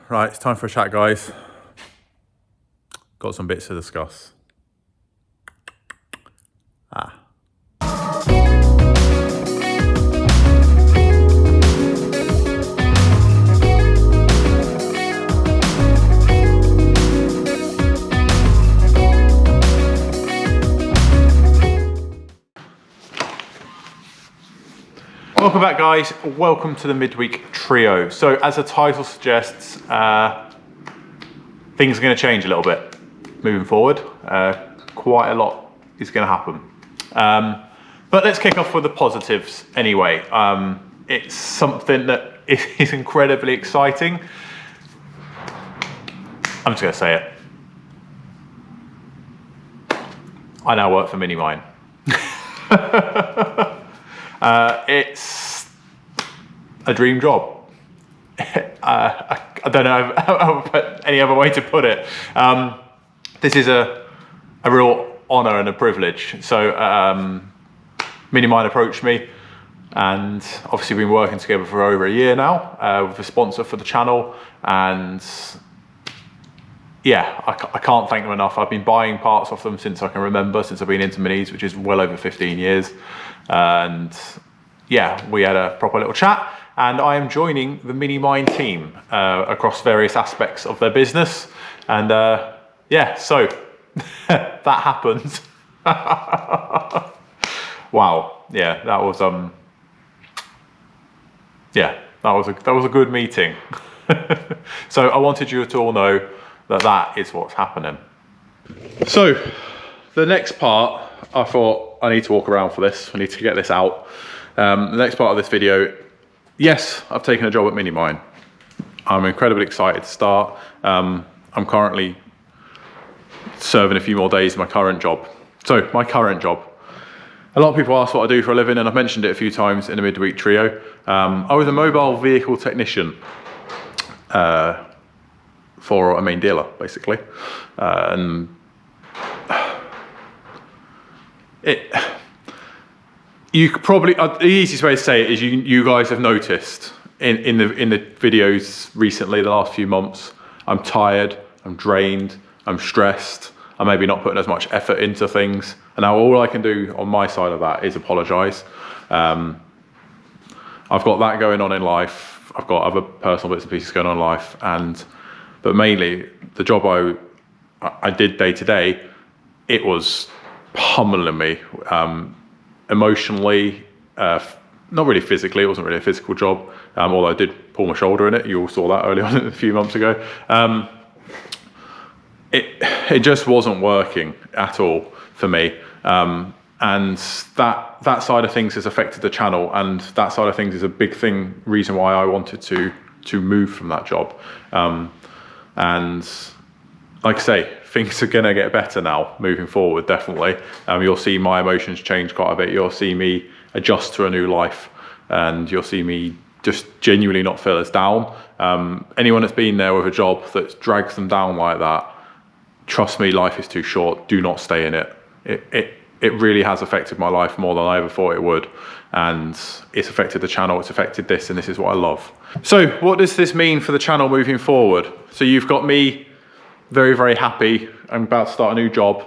Right, it's time for a chat, guys. Got some bits to discuss. Welcome back, guys. Welcome to the Midweek Trio. So as the title suggests, things are going to change a little bit moving forward. Quite a lot is going to happen. But let's kick off with the positives anyway. It's something that is incredibly exciting. I'm just going to say it. I now work for Minimine. It's a dream job. I don't know any other way to put it. This is a real honour and a privilege. So Minimine approached me, and obviously we've been working together for over a year now with a sponsor for the channel, and yeah, I can't thank them enough. I've been buying parts off them since I can remember, since I've been into minis, which is well over 15 years. And yeah, we had a proper little chat, and I am joining the Minimine team across various aspects of their business. And yeah, so that happened. Wow, yeah, that was a good meeting. So I wanted you to all know that that is what's happening. So the next part, I thought I need to walk around for this. I need to get this out. The next part of this video, yes, I've taken a job at Minimine. I'm incredibly excited to start. I'm currently serving a few more days in my current job. So my current job. A lot of people ask what I do for a living, and I've mentioned it a few times in the Midweek Trio. I was a mobile vehicle technician for a main dealer, basically. And you could probably, the easiest way to say it is you guys have noticed in the videos recently, the last few months, I'm tired, I'm drained, I'm stressed, I'm maybe not putting as much effort into things. And now all I can do on my side of that is apologise. I've got that going on in life. I've got other personal bits and pieces going on in life, but mainly the job I did day to day, it was pummeling me emotionally, not really physically. It wasn't really a physical job, although I did pull my shoulder in it. You all saw that early on a few months ago. It just wasn't working at all for me, and that side of things has affected the channel, and that side of things is a big reason why I wanted to move from that job. And like I say, things are gonna get better now moving forward, definitely. You'll see my emotions change quite a bit. You'll see me adjust to a new life, and you'll see me just genuinely not feel as down. Anyone that's been there with a job that drags them down like that, trust me, life is too short. Do not stay in it. It really has affected my life more than I ever thought it would. And it's affected the channel, it's affected this, and this is what I love. So what does this mean for the channel moving forward? So you've got me very, very happy. I'm about to start a new job.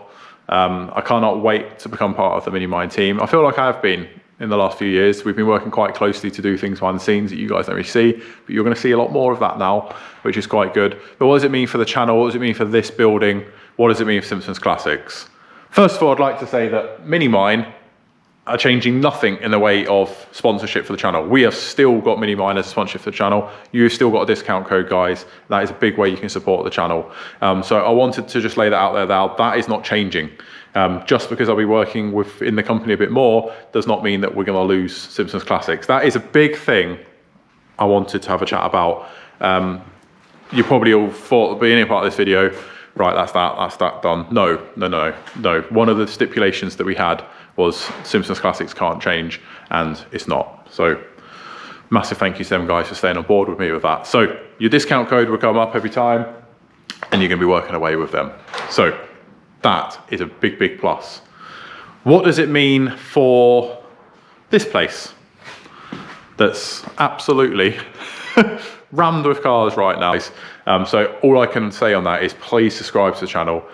I cannot wait to become part of the Minimine team. I feel like I have been in the last few years. We've been working quite closely to do things behind the scenes that you guys don't really see, but you're going to see a lot more of that now, which is quite good. But what does it mean for the channel? What does it mean for this building? What does it mean for Simpsons Classics? First of all, I'd like to say that Minimine are changing nothing in the way of sponsorship for the channel. We have still got Minimine as a sponsorship for the channel. You've still got a discount code, guys. That is a big way you can support the channel. So I wanted to just lay that out there now. That is not changing. Just because I'll be working in the company a bit more does not mean that we're going to lose Simpsons Classics. That is a big thing I wanted to have a chat about. You probably all thought at the beginning part of this video, right, that's that done. No. One of the stipulations that we had was Simpsons Classics can't change, and it's not. So massive thank you to them guys for staying on board with me with that. So your discount code will come up every time, and you're going to be working away with them. So that is a big, big plus. What does it mean for this place? That's absolutely rammed with cars right now. So all I can say on that is please subscribe to the channel,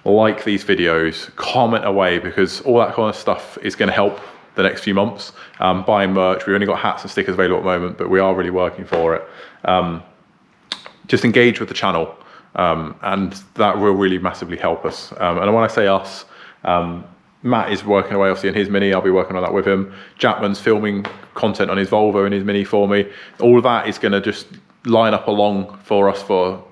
like these videos, comment away, because all that kind of stuff is going to help the next few months. Buying merch, we've only got hats and stickers available at the moment, but we are really working for it. Just engage with the channel, and that will really massively help us. And when I say us, Matt is working away obviously in his Mini. I'll be working on that with him. Jackman's filming content on his Volvo and his Mini for me. All of that is going to just line up along for us for,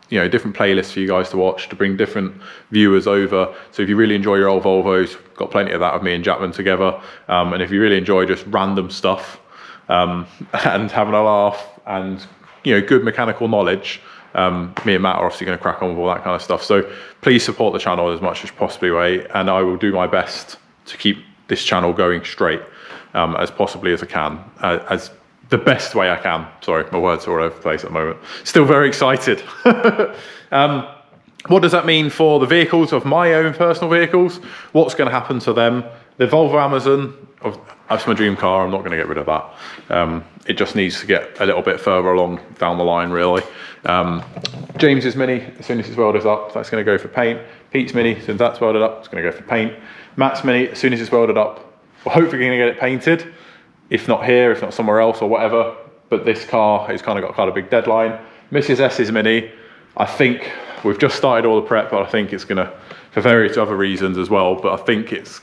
you know, different playlists for you guys to watch, to bring different viewers over. So if you really enjoy your old Volvos, got plenty of that of me and Jackman together. And if you really enjoy just random stuff and having a laugh and, you know, good mechanical knowledge, me and Matt are obviously going to crack on with all that kind of stuff. So please support the channel as much as possibly way, and I will do my best to keep this channel going straight as possibly as I can, as the best way I can. Sorry, my words are all over the place at the moment. Still very excited. What does that mean for the vehicles of my own personal vehicles? What's going to happen to them? The Volvo Amazon, that's my dream car. I'm not going to get rid of that. It just needs to get a little bit further along down the line, really. James's Mini, as soon as it's welded up, that's going to go for paint. Pete's Mini, as soon as that's welded up, it's going to go for paint. Matt's Mini, as soon as it's welded up, we're hopefully going to get it painted. If not here, if not somewhere else or whatever. But this car has kind of got quite a big deadline. Mrs. S's Mini, I think we've just started all the prep, but I think it's going to, for various other reasons as well, but I think it's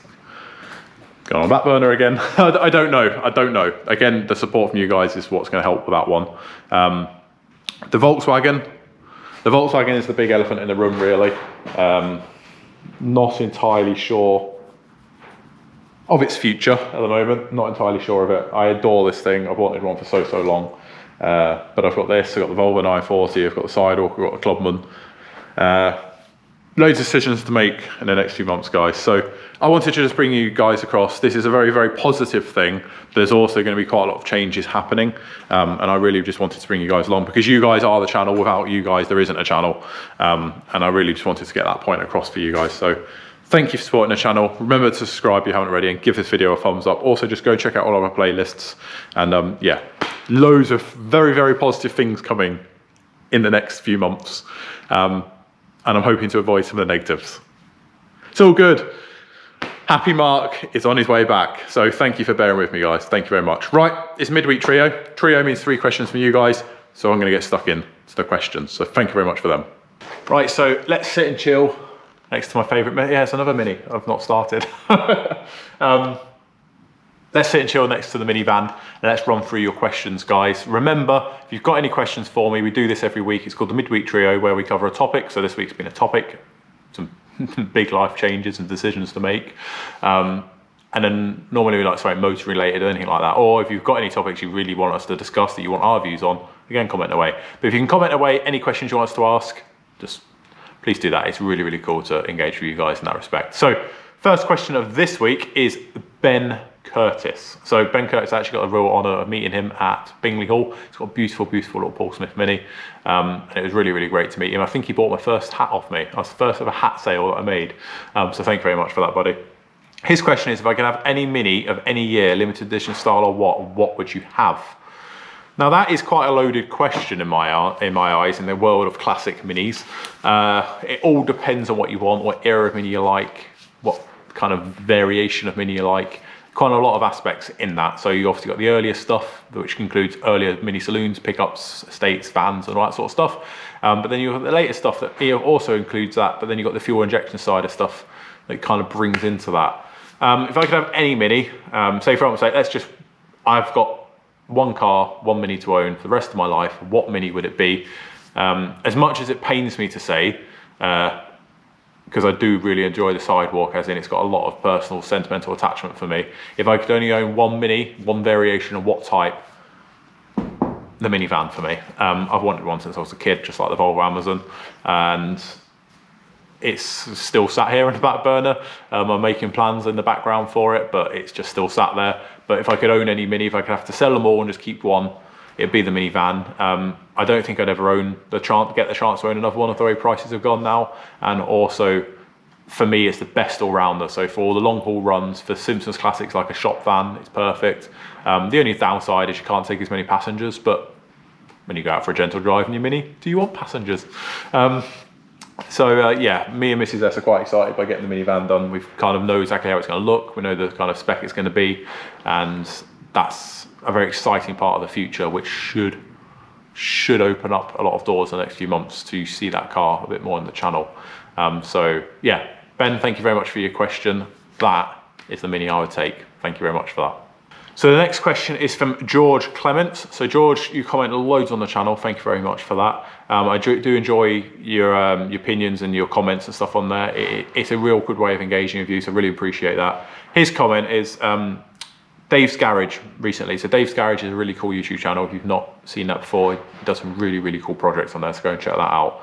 going on a back burner again. I don't know. Again, the support from you guys is what's going to help with that one. The Volkswagen is the big elephant in the room, really. Not entirely sure of its future at the moment. Not entirely sure of it. I adore this thing. I've wanted one for so long. But I've got this, I've got the Volvo 940, I've got the Sidewalk, I've got the Clubman. Loads of decisions to make in the next few months, guys. So I wanted to just bring you guys across. This is a very, very positive thing. There's also going to be quite a lot of changes happening. And I really just wanted to bring you guys along because you guys are the channel. Without you guys, there isn't a channel. And I really just wanted to get that point across for you guys. So thank you for supporting the channel. Remember to subscribe if you haven't already and give this video a thumbs up. Also, just go check out all of our playlists. And yeah, loads of very, very positive things coming in the next few months. And I'm hoping to avoid some of the negatives. It's all good. Happy Mark is on his way back. So thank you for bearing with me, guys. Thank you very much. Right, it's Midweek Trio. Trio means 3 questions from you guys. So I'm going to get stuck in to the questions. So thank you very much for them. Right, so let's sit and chill next to my favourite Mini. Yeah, it's another Mini. I've not started. Let's sit and chill next to the minivan and let's run through your questions, guys. Remember, if you've got any questions for me, we do this every week. It's called the Midweek Trio, where we cover a topic. So this week's been a topic, some big life changes and decisions to make. And then normally we like to say motor related or anything like that. Or if you've got any topics you really want us to discuss that you want our views on, again, comment away. But if you can comment away any questions you want us to ask, just please do that. It's really, really cool to engage with you guys in that respect. So first question of this week is Ben Curtis. So Ben Curtis actually got a real honour of meeting him at Bingley Hall. He's got a beautiful, beautiful little Paul Smith Mini. And it was really, really great to meet him. I think he bought my first hat off me. I was the first ever hat sale that I made. So thank you very much for that, buddy. His question is, if I could have any Mini of any year, limited edition style or what would you have? Now that is quite a loaded question in my eyes in the world of classic Minis. It all depends on what you want, what era of Mini you like, what kind of variation of Mini you like. Quite a lot of aspects in that. So you obviously got the earlier stuff, which includes earlier Mini saloons, pickups, estates, vans, and all that sort of stuff. But then you have the later stuff that also includes that. But then you've got the fuel injection side of stuff that kind of brings into that. If I could have any Mini, say for example, I've got one car, one Mini to own for the rest of my life. What Mini would it be? As much as it pains me to say, because I do really enjoy the Sidewalk, as in it's got a lot of personal, sentimental attachment for me. If I could only own one Mini, one variation of what type, the minivan for me. I've wanted one since I was a kid, just like the Volvo Amazon, and it's still sat here in the back burner. I'm making plans in the background for it, but it's just still sat there. But if I could own any Mini, if I could have to sell them all and just keep one, it'd be the minivan. I don't think I'd ever get the chance to own another one of the way prices have gone now. And also, for me, it's the best all-rounder. So for all the long-haul runs, for Simpsons Classics, like a shop van, it's perfect. The only downside is you can't take as many passengers, but when you go out for a gentle drive in your Mini, do you want passengers? Yeah, me and Mrs S are quite excited by getting the minivan done. We kind of know exactly how it's going to look. We know the kind of spec it's going to be, and that's a very exciting part of the future, which should open up a lot of doors in the next few months to see that car a bit more in the channel. Yeah, Ben, thank you very much for your question. That is the Mini I would take. Thank you very much for that. So the next question is from George Clements. So George, you comment loads on the channel. Thank you very much for that. I do enjoy your opinions and your comments and stuff on there. It's a real good way of engaging with you, so really appreciate that. His comment is Dave's Garage recently. So Dave's Garage is a really cool YouTube channel. If you've not seen that before, he does some really, really cool projects on there, so go and check that out.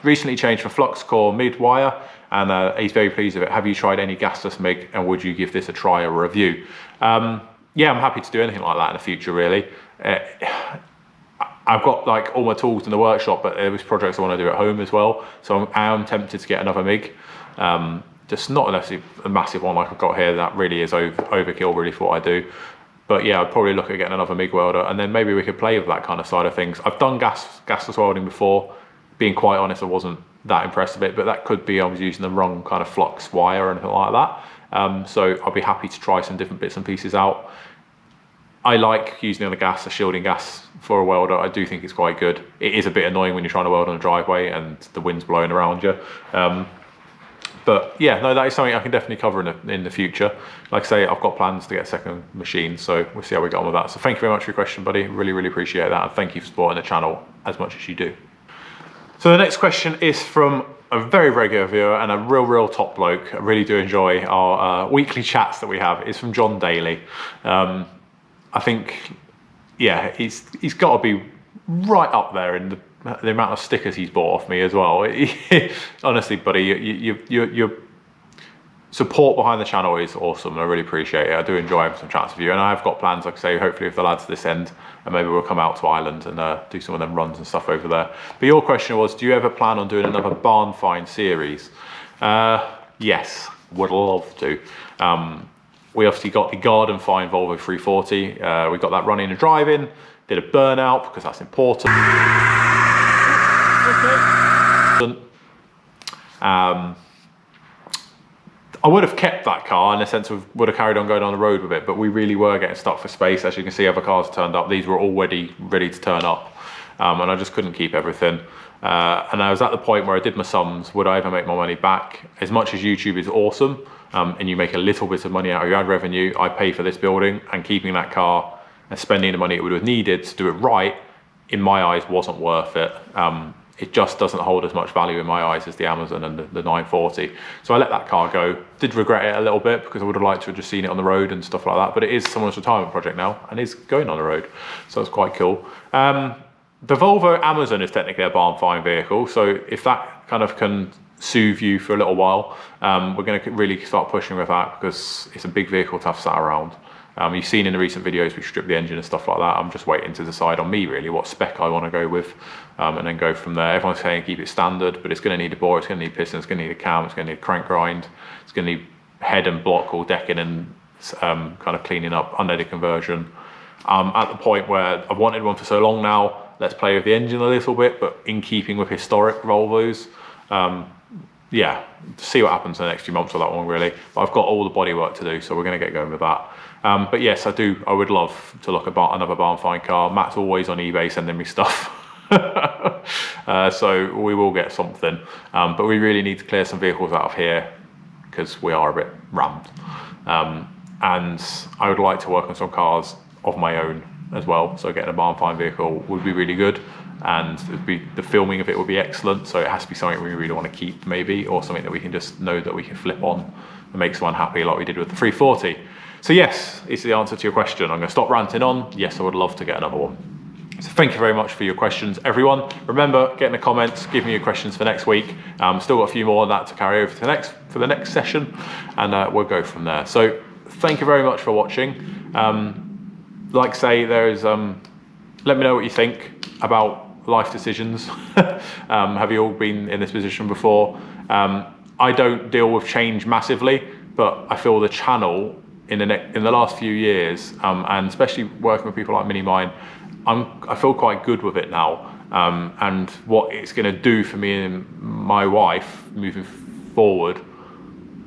Recently changed for flux core mid-wire, and he's very pleased with it. Have you tried any gasless MIG, and would you give this a try or review? Yeah, I'm happy to do anything like that in the future, really. I've got like all my tools in the workshop, but there's projects I want to do at home as well. So I am tempted to get another MIG. Just not necessarily a massive one like I've got here. That really is overkill really for what I do. But yeah, I'd probably look at getting another MIG welder, and then maybe we could play with that kind of side of things. I've done gasless welding before. Being quite honest, I wasn't that impressed with it, but that could be I was using the wrong kind of flux wire or anything like that. So I'll be happy to try some different bits and pieces out. I like using the gas, the shielding gas for a welder. I do think it's quite good. It is a bit annoying when you're trying to weld on a driveway and the wind's blowing around you. But yeah, no, that is something I can definitely cover in the future. Like I say, I've got plans to get a second machine, so we'll see how we get on with that. So thank you very much for your question, buddy. Really, really appreciate that. And thank you for supporting the channel as much as you do. So the next question is from a very regular viewer and a real top bloke. I really do enjoy our weekly chats that we have. It's from John Daly. I think, yeah, he's got to be right up there in the amount of stickers he's bought off me as well. Honestly, buddy, your support behind the channel is awesome, and I really appreciate it. I do enjoy having some chats with you, and I've got plans, like I say, hopefully with the lads this end, and maybe we'll come out to Ireland and do some of them runs and stuff over there. But your question was, do you ever plan on doing another barn find series? Yes, would love to. We obviously got the garden find Volvo 340. We got that running and driving, did a burnout because that's important. I would have kept that car in the sense of would have carried on going on the road with it, but we really were getting stuck for space. As you can see, other cars turned up. These were already ready to turn up, and I just couldn't keep everything. And I was at the point where I did my sums. Would I ever make my money back? As much as YouTube is awesome, and you make a little bit of money out of your ad revenue, I pay for this building, and keeping that car and spending the money it would have needed to do it right, in my eyes, wasn't worth it. It just doesn't hold as much value in my eyes as the Amazon and the 940. So I let that car go. Did regret it a little bit because I would have liked to have just seen it on the road and stuff like that, but it is someone's retirement project now and is going on the road. So it's quite cool. The Volvo Amazon is technically a barn find vehicle. So if that kind of can soothe you for a little while, we're going to really start pushing with that because it's a big vehicle to have sat around. You've seen in the recent videos we stripped the engine and stuff like that. I'm just waiting to decide on me really what spec I want to go with, and then go from there. Everyone's saying keep it standard, but it's going to need a bore, it's going to need piston, it's going to need a cam, it's going to need a crank grind, it's going to need head and block all decking and kind of cleaning up, unleaded conversion. At the point where I've wanted one for so long now, let's play with the engine a little bit, but in keeping with historic Volvos. Yeah, see what happens in the next few months with that one really. But I've got all the body work to do, so we're going to get going with that. But yes, I would love to look at another barn find car. Matt's always on eBay sending me stuff. So we will get something. But we really need to clear some vehicles out of here because we are a bit rammed. And I would like to work on some cars of my own as well. So getting a barn find vehicle would be really good. And the filming of it would be excellent. So it has to be something we really want to keep maybe, or something that we can just know that we can flip on and make someone happy like we did with the 340. So yes, is the answer to your question. I'm going to stop ranting on. Yes, I would love to get another one. So thank you very much for your questions, everyone. Remember, get in the comments, give me your questions for next week. Still got a few more of that to carry over to for the next session, and we'll go from there. So thank you very much for watching. Like I say, let me know what you think about life decisions. Have you all been in this position before? I don't deal with change massively, but I feel the channel in the last few years, and especially working with people like Minimine, I feel quite good with it now. And what it's going to do for me and my wife moving forward,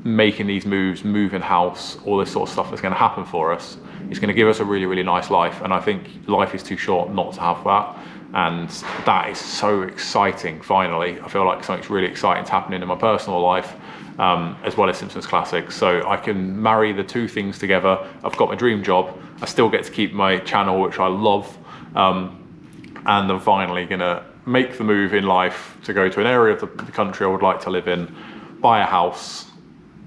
making these moves, moving house, all this sort of stuff that's going to happen for us, it's going to give us a really, really nice life. And I think life is too short not to have that. And that is so exciting, finally. I feel like something's really exciting happening in my personal life, as well as Simpsons Classics. So I can marry the two things together. I've got my dream job. I still get to keep my channel, which I love. And I'm finally gonna make the move in life to go to an area of the country I would like to live in, buy a house,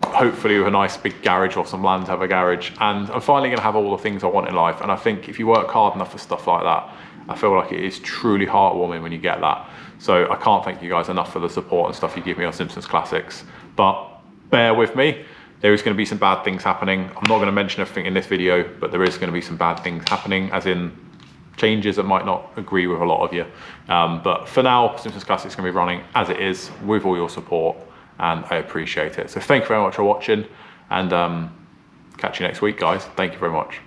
hopefully with a nice big garage or some land to have a garage. And I'm finally gonna have all the things I want in life. And I think if you work hard enough for stuff like that, I feel like it is truly heartwarming when you get that. So I can't thank you guys enough for the support and stuff you give me on Simpsons Classics. But bear with me, there is going to be some bad things happening. I'm not going to mention everything in this video, but there is going to be some bad things happening, as in changes that might not agree with a lot of you. But for now, Simpsons Classics is going to be running as it is with all your support, and I appreciate it. So thank you very much for watching, and catch you next week, guys. Thank you very much.